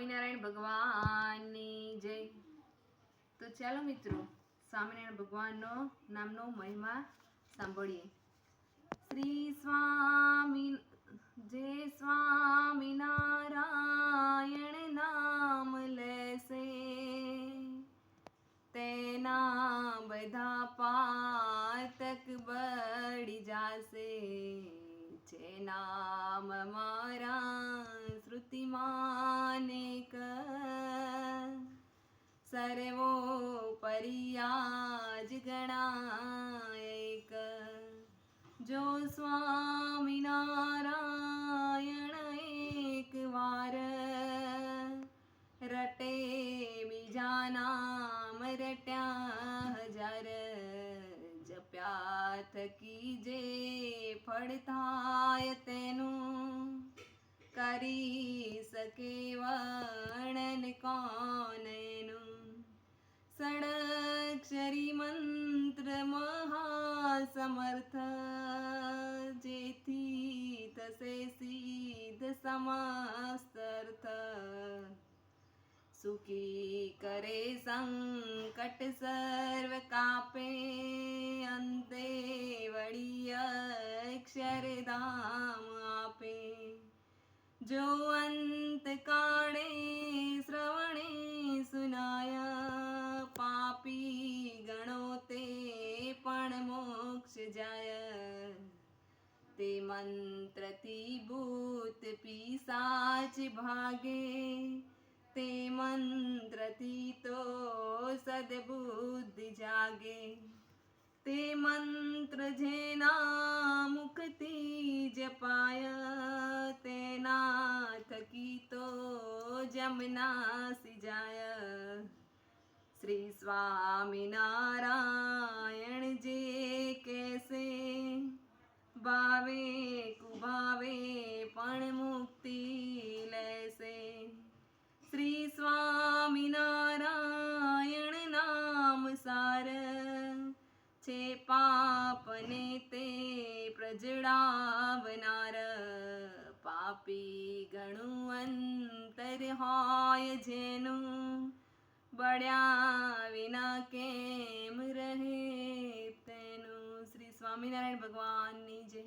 સ્વામિનારાયણ ભગવાનની જય। તો ચાલો મિત્રો સ્વામિનારાયણ ભગવાનનો નામનો મહિમા સાંભળીએ। શ્રી સ્વામી જે સ્વામિનારાયણ નામ લેશે તેના બધા પાતક બળી જાશે। જે નામ મારા શ્રુતિમાનેક સર્વો પરિયાજ ગણાયક। જો સ્વામિનારાયણ એક વાર રટે બીજા નામ રટ્યા હજાર। જપ્યા થકી જે ફળ થાય તેનું કરી શકે વર્ણન કોણ એનું। ષડક્ષરી મંત્ર મહાસમર્થ જેથી થશે સિદ્ધ સમસ્ત અર્થ। સુખી કરે સંકટ સર્વ કાપે અંતે વળી અક્ષરધામ આપે। જો અંત કાળે શ્રવણે સુનાય પાપી ગણો તે પણ મોક્ષ જાય। તે મંત્રથી ભૂત પિશાચ ભાગે તે મંત્રથી તો સદબુદ્ધિ જાગે। તે મંત્ર જેના મુખથી જપાય તેના થકી તો જમનાસી જાય। શ્રી સ્વામિનારાયણ જે કહેશે ભાવે કુભાવે પણ મુક્તિ લેશે। શ્રી સ્વામિનારાયણ નામ સાર છે પાપને તે પ્રજડાવનાર। પાપી ઘણું અંતર હોય જેનું બળ્યા વિના કેમ રહે તેનું। શ્રી સ્વામિનારાયણ ભગવાનની જય।